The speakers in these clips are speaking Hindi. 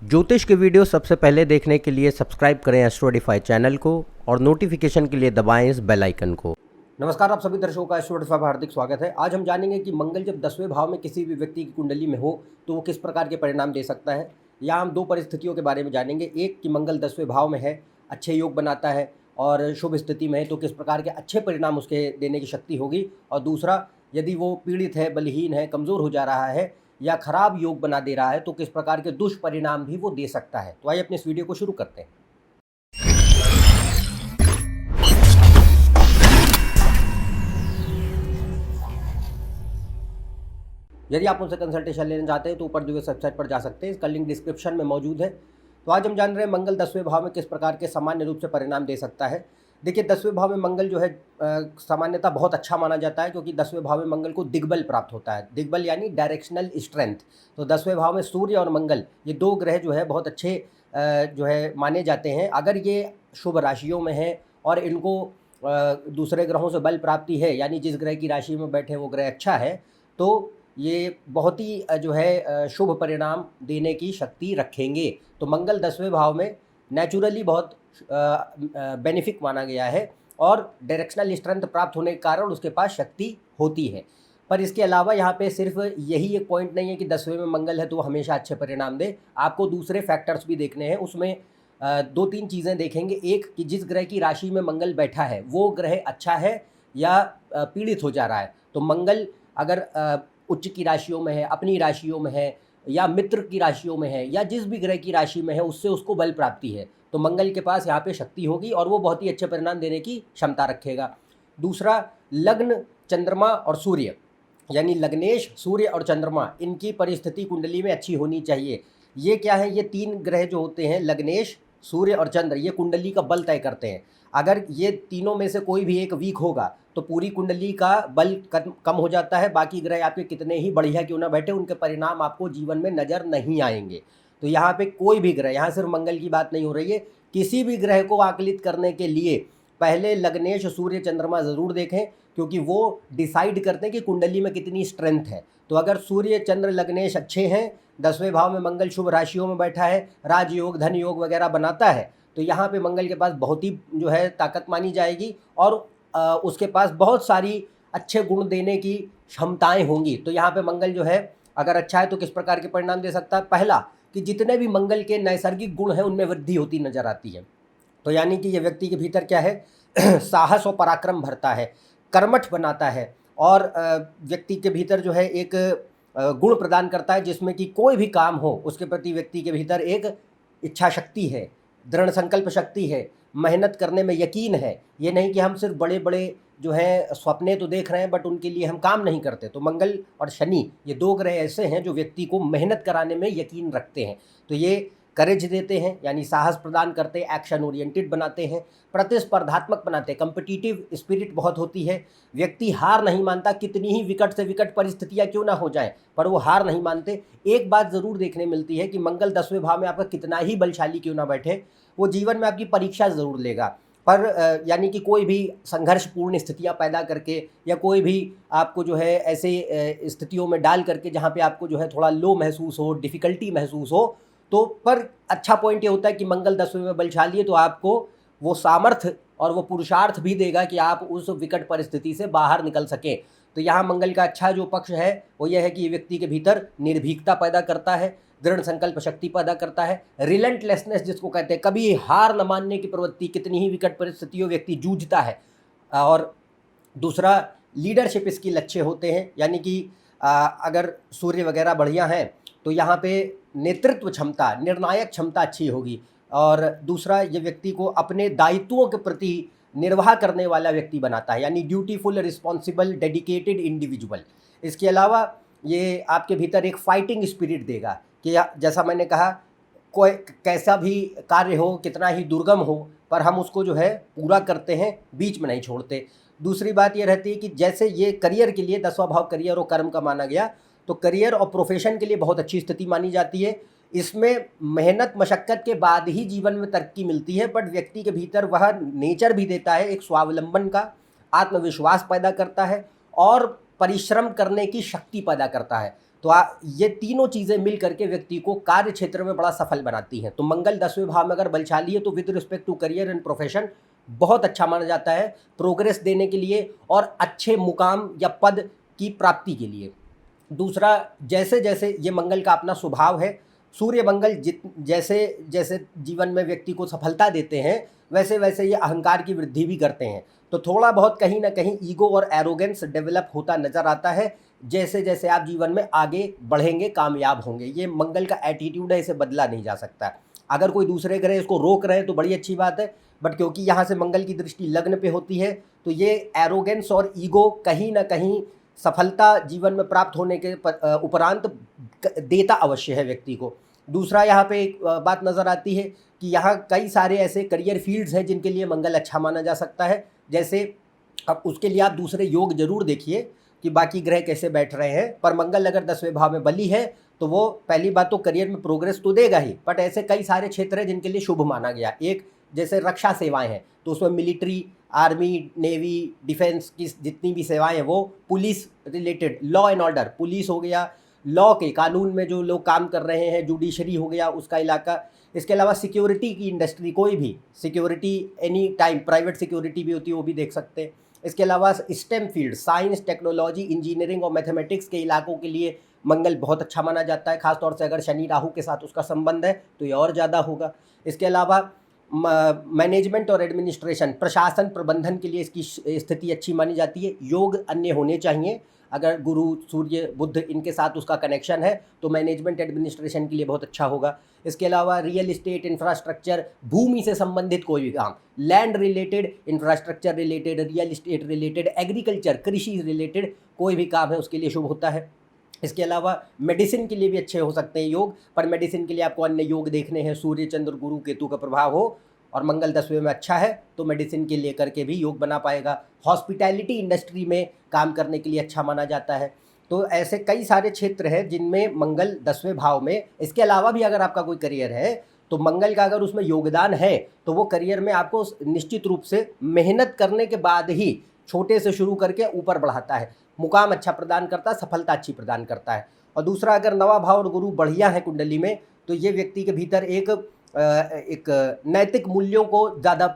ज्योतिष के वीडियो सबसे पहले देखने के लिए सब्सक्राइब करें एस्ट्रोडिफाई चैनल को और नोटिफिकेशन के लिए दबाएं इस बेल आइकन को। नमस्कार, आप सभी दर्शकों का एस्ट्रोडिफाई में हार्दिक स्वागत है। आज हम जानेंगे कि मंगल जब 10वें भाव में किसी भी व्यक्ति की कुंडली में हो तो वो किस प्रकार के परिणाम दे सकता है। यहाँ हम दो परिस्थितियों के बारे में जानेंगे। एक कि मंगल 10वें भाव में है, अच्छे योग बनाता है और शुभ स्थिति में है तो किस प्रकार के अच्छे परिणाम उसके देने की शक्ति होगी, और दूसरा यदि वो पीड़ित है, बलहीन है, कमज़ोर हो जा रहा है या खराब योग बना दे रहा है तो किस प्रकार के दुष्परिणाम भी वो दे सकता है। तो आइए अपने इस वीडियो को शुरू करते हैं। यदि आप उनसे कंसल्टेशन लेना चाहते हैं तो ऊपर दिए वेबसाइट पर जा सकते हैं, इसका लिंक डिस्क्रिप्शन में मौजूद है। तो आज हम जान रहे हैं मंगल 10वें भाव में किस प्रकार के सामान्य रूप से परिणाम दे सकता है। देखिए, 10वें भाव में मंगल जो है सामान्यतः बहुत अच्छा माना जाता है, क्योंकि 10वें भाव में मंगल को दिग्बल प्राप्त होता है। दिग्बल यानी डायरेक्शनल स्ट्रेंथ। तो 10वें भाव में सूर्य और मंगल, ये दो ग्रह जो है बहुत अच्छे जो है माने जाते हैं। अगर ये शुभ राशियों में है और इनको दूसरे ग्रहों से बल प्राप्ति है, यानी जिस ग्रह की राशि में बैठे वो ग्रह अच्छा है, तो ये बहुत ही जो है शुभ परिणाम देने की शक्ति रखेंगे। तो मंगल 10वें भाव में नेचुरली बहुत बेनिफिक माना गया है और डायरेक्शनल स्ट्रेंथ प्राप्त होने के कारण उसके पास शक्ति होती है। पर इसके अलावा यहाँ पे सिर्फ यही एक पॉइंट नहीं है कि 10वें में मंगल है तो वो हमेशा अच्छे परिणाम दे। आपको दूसरे फैक्टर्स भी देखने हैं। उसमें दो तीन चीज़ें देखेंगे। एक कि जिस ग्रह की राशि में मंगल बैठा है वो ग्रह अच्छा है या पीड़ित हो जा रहा है। तो मंगल अगर उच्च की राशियों में है, अपनी राशियों में है, या मित्र की राशियों में है, या जिस भी ग्रह की राशि में है उससे उसको बल प्राप्ति है, तो मंगल के पास यहाँ पे शक्ति होगी और वो बहुत ही अच्छे परिणाम देने की क्षमता रखेगा। दूसरा, लग्न, चंद्रमा और सूर्य, यानी लग्नेश, सूर्य और चंद्रमा, इनकी परिस्थिति कुंडली में अच्छी होनी चाहिए। ये क्या है? ये तीन ग्रह जो होते हैं, लग्नेश, सूर्य और चंद्र, ये कुंडली का बल तय करते हैं। अगर ये तीनों में से कोई भी एक वीक होगा तो पूरी कुंडली का बल कम हो जाता है। बाकी ग्रह आपके कितने ही बढ़िया क्यों ना बैठे, उनके परिणाम आपको जीवन में नज़र नहीं आएंगे। तो यहाँ पे कोई भी ग्रह, यहाँ सिर्फ मंगल की बात नहीं हो रही है, किसी भी ग्रह को आकलित करने के लिए पहले लग्नेश, सूर्य, चंद्रमा ज़रूर देखें, क्योंकि वो डिसाइड करते हैं कि कुंडली में कितनी स्ट्रेंथ है। तो अगर सूर्य, चंद्र, लग्नेश अच्छे हैं, 10वें भाव में मंगल शुभ राशियों में बैठा है, राजयोग, धन योग वगैरह बनाता है, तो यहाँ पे मंगल के पास बहुत ही जो है ताकत मानी जाएगी और उसके पास बहुत सारी अच्छे गुण देने की क्षमताएं होंगी। तो यहाँ पे मंगल जो है अगर अच्छा है तो किस प्रकार के परिणाम दे सकता है? पहला कि जितने भी मंगल के नैसर्गिक गुण हैं उनमें वृद्धि होती नजर आती है। तो यानी कि ये व्यक्ति के भीतर क्या है साहस और पराक्रम भरता है, कर्मठ बनाता है और व्यक्ति के भीतर जो है एक गुण प्रदान करता है जिसमें कि कोई भी काम हो उसके प्रति व्यक्ति के भीतर एक इच्छा शक्ति है, दृढ़ संकल्प शक्ति है, मेहनत करने में यकीन है। ये नहीं कि हम सिर्फ बड़े बड़े जो है सपने तो देख रहे हैं बट उनके लिए हम काम नहीं करते। तो मंगल और शनि, ये दो ग्रह ऐसे हैं जो व्यक्ति को मेहनत कराने में यकीन रखते हैं। तो ये करेज देते हैं, यानी साहस प्रदान करते हैं, एक्शन ओरिएंटेड बनाते हैं, प्रतिस्पर्धात्मक बनाते हैं, कम्पिटिटिव स्पिरिट बहुत होती है। व्यक्ति हार नहीं मानता, कितनी ही विकट से विकट परिस्थितियां क्यों ना हो जाए, पर वो हार नहीं मानते। एक बात ज़रूर देखने मिलती है कि मंगल 10वें भाव में आपका कितना ही बलशाली क्यों ना बैठे, वो जीवन में आपकी परीक्षा ज़रूर लेगा। पर यानी कि कोई भी संघर्षपूर्ण स्थितियां पैदा करके या कोई भी आपको जो है ऐसे स्थितियों में डाल करके जहां पे आपको जो है थोड़ा लो महसूस हो, डिफ़िकल्टी महसूस हो, तो पर अच्छा पॉइंट ये होता है कि मंगल 10वें में बलशाली है तो आपको वो सामर्थ्य और वो पुरुषार्थ भी देगा कि आप उस विकट परिस्थिति से बाहर निकल सकें। तो यहाँ मंगल का अच्छा जो पक्ष है वो यह है कि ये व्यक्ति के भीतर निर्भीकता पैदा करता है, दृढ़ संकल्प शक्ति पैदा करता है, रिलेंटलेसनेस जिसको कहते हैं, कभी हार न मानने की प्रवृत्ति, कितनी ही विकट परिस्थितियों व्यक्ति जूझता है। और दूसरा, लीडरशिप स्किल अच्छे होते हैं, यानी कि अगर सूर्य वगैरह बढ़िया हैं तो यहाँ पे नेतृत्व क्षमता, निर्णायक क्षमता अच्छी होगी। और दूसरा, ये व्यक्ति को अपने दायित्वों के प्रति निर्वाह करने वाला व्यक्ति बनाता है, यानी ड्यूटीफुल, रिस्पॉन्सिबल, डेडिकेटेड इंडिविजुअल। इसके अलावा ये आपके भीतर एक फाइटिंग स्पिरिट देगा कि जैसा मैंने कहा, कोई कैसा भी कार्य हो, कितना ही दुर्गम हो, पर हम उसको जो है पूरा करते हैं, बीच में नहीं छोड़ते। दूसरी बात ये रहती है कि जैसे ये करियर के लिए 10वां भाव करियर और कर्म का माना गया, तो करियर और प्रोफेशन के लिए बहुत अच्छी स्थिति मानी जाती है। इसमें मेहनत मशक्क़त के बाद ही जीवन में तरक्की मिलती है, बट व्यक्ति के भीतर वह नेचर भी देता है, एक स्वावलंबन का, आत्मविश्वास पैदा करता है और परिश्रम करने की शक्ति पैदा करता है। तो ये तीनों चीज़ें मिल करके व्यक्ति को कार्य क्षेत्र में बड़ा सफल बनाती हैं। तो मंगल 10वें भाव में अगर बलशाली है तो with respect to career and profession बहुत अच्छा माना जाता है, प्रोग्रेस देने के लिए और अच्छे मुकाम या पद की प्राप्ति के लिए। दूसरा, जैसे जैसे ये मंगल का अपना स्वभाव है, सूर्य मंगल जैसे जैसे जीवन में व्यक्ति को सफलता देते हैं वैसे वैसे ये अहंकार की वृद्धि भी करते हैं। तो थोड़ा बहुत कहीं ना कहीं ईगो और एरोगेंस डेवलप होता नज़र आता है जैसे जैसे आप जीवन में आगे बढ़ेंगे, कामयाब होंगे। ये मंगल का एटीट्यूड है, इसे बदला नहीं जा सकता। अगर कोई दूसरे ग्रह इसको रोक रहे हैं तो बड़ी अच्छी बात है, बट क्योंकि यहाँ से मंगल की दृष्टि लग्न पे होती है तो ये एरोगेंस और ईगो कहीं ना कहीं सफलता जीवन में प्राप्त होने के उपरांत देता अवश्य है व्यक्ति को। दूसरा, यहाँ पे एक बात नज़र आती है कि यहाँ कई सारे ऐसे करियर फील्ड्स हैं जिनके लिए मंगल अच्छा माना जा सकता है। जैसे अब उसके लिए आप दूसरे योग जरूर देखिए कि बाकी ग्रह कैसे बैठ रहे हैं, पर मंगल अगर 10वें भाव में बली है तो वो पहली बात तो करियर में प्रोग्रेस तो देगा ही, बट ऐसे कई सारे क्षेत्र हैं जिनके लिए शुभ माना गया। एक जैसे रक्षा सेवाएं हैं तो उसमें मिलिट्री, आर्मी, नेवी, डिफेंस की जितनी भी सेवाएं हैं, वो police related, law and order, police हो गया, लॉ के कानून में जो लोग काम कर रहे हैं, जुडिशरी हो गया उसका इलाका। इसके अलावा सिक्योरिटी की इंडस्ट्री, कोई भी security any time, private security भी होती है वो भी देख सकते हैं। इसके अलावा stem field, science, technology, engineering और मैथमेटिक्स के इलाकों के लिए मंगल बहुत अच्छा माना जाता है। खासतौर से अगर शनि राहु के साथ उसका संबंध है तो ये और ज़्यादा होगा। इसके अलावा मैनेजमेंट और एडमिनिस्ट्रेशन, प्रशासन प्रबंधन के लिए इसकी स्थिति अच्छी मानी जाती है। योग अन्य होने चाहिए, अगर गुरु, सूर्य, बुध इनके साथ उसका कनेक्शन है तो मैनेजमेंट एडमिनिस्ट्रेशन के लिए बहुत अच्छा होगा। इसके अलावा रियल इस्टेट, इंफ्रास्ट्रक्चर, भूमि से संबंधित कोई भी काम, land related, infrastructure related, real estate related, agriculture, कृषि रिलेटेड कोई भी काम है उसके लिए शुभ होता है। इसके अलावा मेडिसिन के लिए भी अच्छे हो सकते हैं योग, पर मेडिसिन के लिए आपको अन्य योग देखने हैं, सूर्य, चंद्र, गुरु, केतु का प्रभाव हो और मंगल 10वें में अच्छा है तो मेडिसिन के लेकर के भी योग बना पाएगा। हॉस्पिटैलिटी इंडस्ट्री में काम करने के लिए अच्छा माना जाता है। तो ऐसे कई सारे क्षेत्र हैं जिनमें मंगल 10वें भाव में। इसके अलावा भी अगर आपका कोई करियर है तो मंगल का अगर उसमें योगदान है तो वो करियर में आपको निश्चित रूप से मेहनत करने के बाद ही छोटे से शुरू करके ऊपर बढ़ाता है, मुकाम अच्छा प्रदान करता है, सफलता अच्छी प्रदान करता है। और दूसरा, अगर नवा भाव और गुरु बढ़िया है कुंडली में तो ये व्यक्ति के भीतर एक नैतिक मूल्यों को ज़्यादा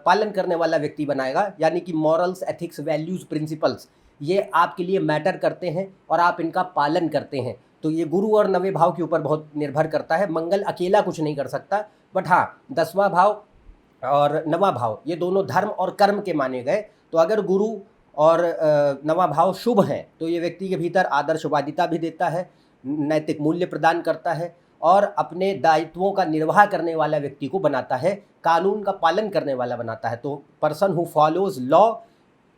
पालन करने वाला व्यक्ति बनाएगा, यानी कि मॉरल्स, एथिक्स, वैल्यूज़, प्रिंसिपल्स ये आपके लिए मैटर करते हैं और आप इनका पालन करते हैं। तो ये गुरु और नवे भाव के ऊपर बहुत निर्भर करता है। मंगल अकेला कुछ नहीं कर सकता, बट हाँ 10वां भाव और नवा भाव ये दोनों धर्म और कर्म के माने गए। तो अगर गुरु और नवा भाव शुभ हैं तो ये व्यक्ति के भीतर आदर्शवादिता भी देता है, नैतिक मूल्य प्रदान करता है और अपने दायित्वों का निर्वाह करने वाला व्यक्ति को बनाता है, कानून का पालन करने वाला बनाता है। तो person who follows law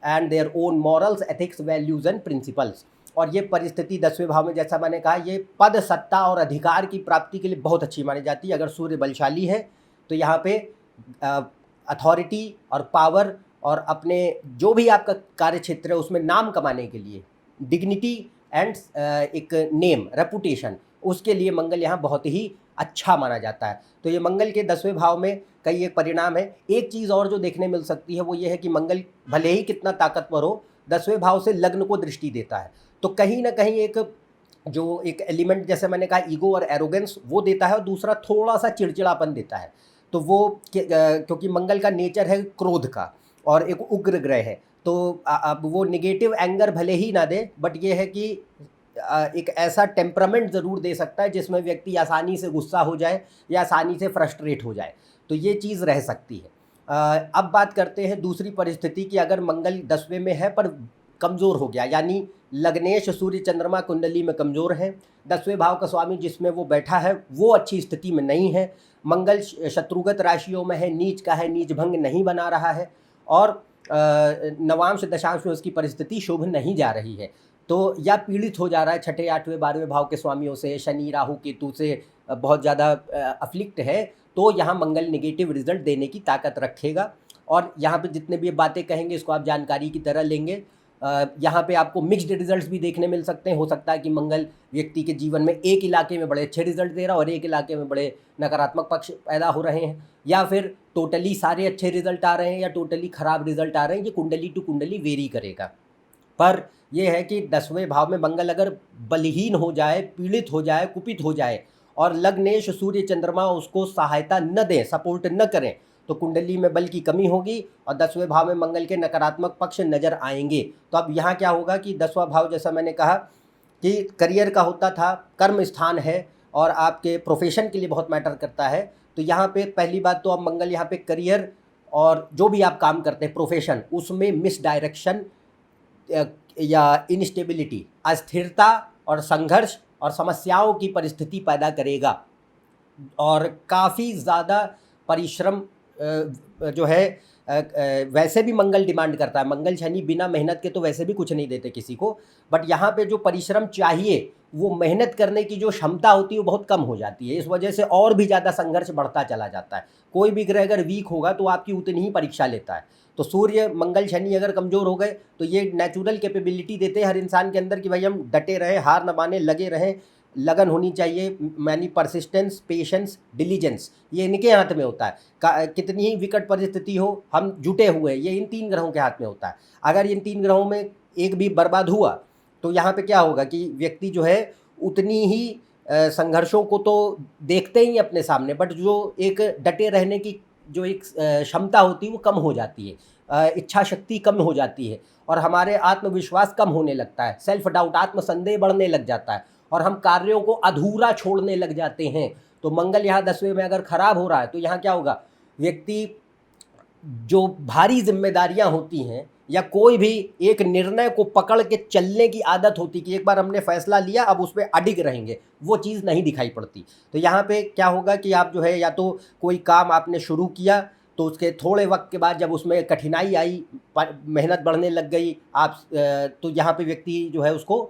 and their own morals, ethics, values and principles. और ये परिस्थिति 10वें भाव में, जैसा मैंने कहा, ये पद, सत्ता और अधिकार की प्राप्ति के लिए बहुत अच्छी मानी जाती है। अगर सूर्य बलशाली है तो यहाँ पे अथॉरिटी और पावर और अपने जो भी आपका कार्य क्षेत्र है उसमें नाम कमाने के लिए, डिग्निटी एंड एक नेम, रेपुटेशन, उसके लिए मंगल यहाँ बहुत ही अच्छा माना जाता है। तो ये मंगल के 10वें भाव में कई एक परिणाम है। एक चीज़ और जो देखने मिल सकती है वो ये है कि मंगल भले ही कितना ताकतवर हो, 10वें भाव से लग्न को दृष्टि देता है, तो कहीं ना कहीं एक एलिमेंट, जैसे मैंने कहा, ईगो और एरोगेंस वो देता है, और दूसरा थोड़ा सा चिड़चिड़ापन देता है। तो वो क्योंकि मंगल का नेचर है क्रोध का और एक उग्र ग्रह है, तो अब वो निगेटिव एंगर भले ही ना दे, बट ये है कि एक ऐसा टेम्परामेंट ज़रूर दे सकता है जिसमें व्यक्ति आसानी से गुस्सा हो जाए या आसानी से फ्रस्ट्रेट हो जाए, तो ये चीज़ रह सकती है। अब बात करते हैं दूसरी परिस्थिति की। अगर मंगल 10वें में है पर कमज़ोर हो गया, यानी लग्नेश सूर्य चंद्रमा कुंडली में कमज़ोर है, 10वें भाव का स्वामी जिसमें वो बैठा है वो अच्छी स्थिति में नहीं है, मंगल शत्रुगत राशियों में है, नीच का है, नीच भंग नहीं बना रहा है, और नवांश दशांश में उसकी परिस्थिति शुभ नहीं जा रही है, तो या पीड़ित हो जा रहा है 6, 8वें, 12वें भाव के स्वामियों से, शनि राहु केतु से बहुत ज़्यादा अफ्लिक्ट है, तो यहाँ मंगल नेगेटिव रिजल्ट देने की ताकत रखेगा। और यहाँ पे जितने भी बातें कहेंगे इसको आप जानकारी की तरह लेंगे। यहाँ पे आपको मिक्स्ड रिजल्ट्स भी देखने मिल सकते हैं। हो सकता है कि मंगल व्यक्ति के जीवन में एक इलाके में बड़े अच्छे रिजल्ट दे रहा है और एक इलाके में बड़े नकारात्मक पक्ष पैदा हो रहे हैं, या फिर टोटली सारे अच्छे रिजल्ट आ रहे हैं या टोटली ख़राब रिजल्ट आ रहे हैं। ये कुंडली टू कुंडली वेरी करेगा, पर ये है कि 10वें भाव में मंगल अगर बलहीन हो जाए, पीड़ित हो जाए, कुपित हो जाए और लग्नेश सूर्य चंद्रमा उसको सहायता न दें, सपोर्ट न करें, तो कुंडली में बल की कमी होगी और 10वें भाव में मंगल के नकारात्मक पक्ष नज़र आएंगे। तो अब यहाँ क्या होगा कि 10वां भाव, जैसा मैंने कहा कि करियर का होता था, कर्म स्थान है और आपके प्रोफेशन के लिए बहुत मैटर करता है। तो यहाँ पे पहली बात तो अब मंगल यहाँ पे करियर और जो भी आप काम करते हैं प्रोफेशन, उसमें मिस डायरेक्शन या इनस्टेबिलिटी, अस्थिरता और संघर्ष और समस्याओं की परिस्थिति पैदा करेगा और काफ़ी ज़्यादा परिश्रम जो है वैसे भी मंगल डिमांड करता है। मंगल शनि बिना मेहनत के तो वैसे भी कुछ नहीं देते किसी को, बट यहाँ पे जो परिश्रम चाहिए वो मेहनत करने की जो क्षमता होती है वो बहुत कम हो जाती है। इस वजह से और भी ज़्यादा संघर्ष बढ़ता चला जाता है। कोई भी ग्रह अगर वीक होगा तो आपकी उतनी ही परीक्षा लेता है। तो सूर्य मंगल शनि अगर कमज़ोर हो गए तो ये नेचुरल कैपेबिलिटी देते हैं हर इंसान के अंदर कि भाई हम डटे रहें, हार न माने, लगे रहें, लगन होनी चाहिए, मैनी परसिस्टेंस, पेशेंस, डिलीजेंस, ये इनके हाथ में होता है। कितनी ही विकट परिस्थिति हो, हम जुटे हुए हैं, ये इन 3 ग्रहों के हाथ में होता है। अगर इन 3 ग्रहों में एक भी बर्बाद हुआ तो यहाँ पे क्या होगा कि व्यक्ति जो है उतनी ही संघर्षों को तो देखते ही अपने सामने, बट जो एक डटे रहने की जो एक क्षमता होती है वो कम हो जाती है, इच्छा शक्ति कम हो जाती है और हमारे आत्मविश्वास कम होने लगता है, सेल्फ डाउट, आत्मसंदेह बढ़ने लग जाता है और हम कार्यों को अधूरा छोड़ने लग जाते हैं। तो मंगल यहाँ 10वें में अगर खराब हो रहा है तो यहाँ क्या होगा, व्यक्ति जो भारी जिम्मेदारियां होती हैं या कोई भी एक निर्णय को पकड़ के चलने की आदत होती कि एक बार हमने फैसला लिया अब उस पर अडिग रहेंगे, वो चीज़ नहीं दिखाई पड़ती। तो यहाँ पे क्या होगा कि आप जो है या तो कोई काम आपने शुरू किया तो उसके थोड़े वक्त के बाद जब उसमें कठिनाई आई, मेहनत बढ़ने लग गई आप, तो यहाँ पे व्यक्ति जो है उसको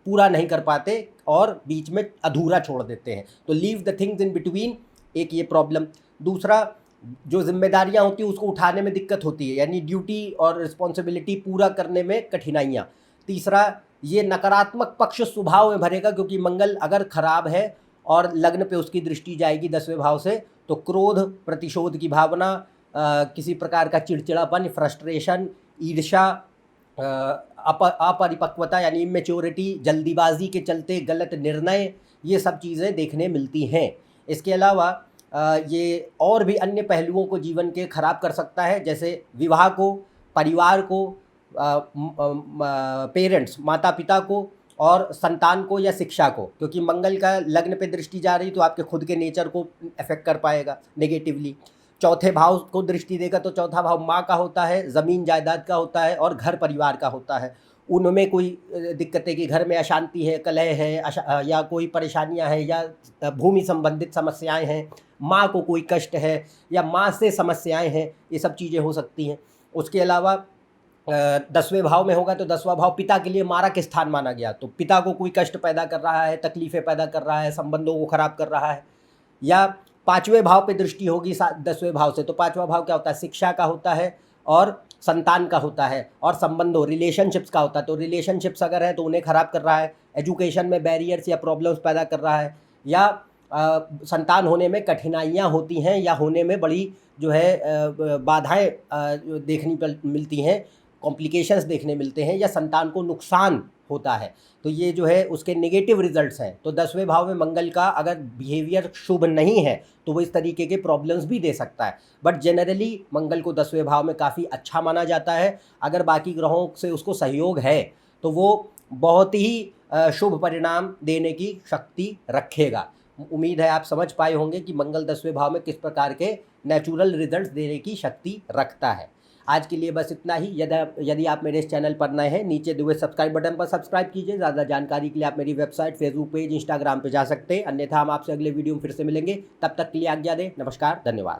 पूरा नहीं कर पाते और बीच में अधूरा छोड़ देते हैं। तो leave the things in between, एक ये प्रॉब्लम। दूसरा, जो जिम्मेदारियां होती हैं उसको उठाने में दिक्कत होती है, यानी ड्यूटी और रिस्पॉन्सिबिलिटी पूरा करने में कठिनाइयाँ। तीसरा, ये नकारात्मक पक्ष स्वभाव में भरेगा क्योंकि मंगल अगर खराब है और लग्न पे उसकी दृष्टि जाएगी 10वें भाव से, तो क्रोध, प्रतिशोध की भावना, किसी प्रकार का चिड़चिड़ापन, फ्रस्ट्रेशन, ईर्ष्या, अपरिपक्वता यानी इमेच्योरिटी, जल्दीबाजी के चलते गलत निर्णय, ये सब चीज़ें देखने मिलती हैं। इसके अलावा ये और भी अन्य पहलुओं को जीवन के ख़राब कर सकता है, जैसे विवाह को, परिवार को, पेरेंट्स, माता पिता को और संतान को या शिक्षा को, क्योंकि मंगल का लग्न पे दृष्टि जा रही तो आपके खुद के नेचर को अफेक्ट कर पाएगा नेगेटिवली। चौथे भाव को दृष्टि देगा तो चौथा भाव माँ का होता है, ज़मीन जायदाद का होता है और घर परिवार का होता है। उनमें कोई दिक्कतें कि घर में अशांति है, कलह है, या कोई परेशानियां हैं या भूमि संबंधित समस्याएं हैं, माँ को कोई कष्ट है या माँ से समस्याएं हैं, ये सब चीज़ें हो सकती हैं। उसके अलावा 10वें भाव में होगा तो 10वां भाव पिता के लिए मारक स्थान माना गया, तो पिता को कोई कष्ट पैदा कर रहा है, तकलीफ़ें पैदा कर रहा है, संबंधों को ख़राब कर रहा है। या 5वें भाव पे दृष्टि होगी 10वें भाव से, तो 5वां भाव क्या होता है, शिक्षा का होता है और संतान का होता है और संबंधों, रिलेशनशिप्स का होता है। तो रिलेशनशिप्स अगर है तो उन्हें ख़राब कर रहा है, एजुकेशन में बैरियर्स या प्रॉब्लम्स पैदा कर रहा है, या संतान होने में कठिनाइयाँ होती हैं या होने में बड़ी जो है बाधाएं देखने पर मिलती हैं, कॉम्प्लिकेशंस देखने मिलते हैं या संतान को नुकसान होता है। तो ये जो है उसके नेगेटिव रिजल्ट्स हैं। तो 10वें भाव में मंगल का अगर बिहेवियर शुभ नहीं है तो वो इस तरीके के प्रॉब्लम्स भी दे सकता है, बट जनरली मंगल को 10वें भाव में काफ़ी अच्छा माना जाता है। अगर बाकी ग्रहों से उसको सहयोग है तो वो बहुत ही शुभ परिणाम देने की शक्ति रखेगा। उम्मीद है आप समझ पाए होंगे कि मंगल 10वें भाव में किस प्रकार के नेचुरल रिजल्ट्स देने की शक्ति रखता है। आज के लिए बस इतना ही। यदि आप मेरे इस चैनल पर नए हैं, नीचे दिए हुए सब्सक्राइब बटन पर सब्सक्राइब कीजिए। ज़्यादा जानकारी के लिए आप मेरी वेबसाइट, फेसबुक पेज, इंस्टाग्राम पे जा सकते हैं। अन्यथा हम आपसे अगले वीडियो में फिर से मिलेंगे। तब तक के लिए आज्ञा दें। नमस्कार, धन्यवाद।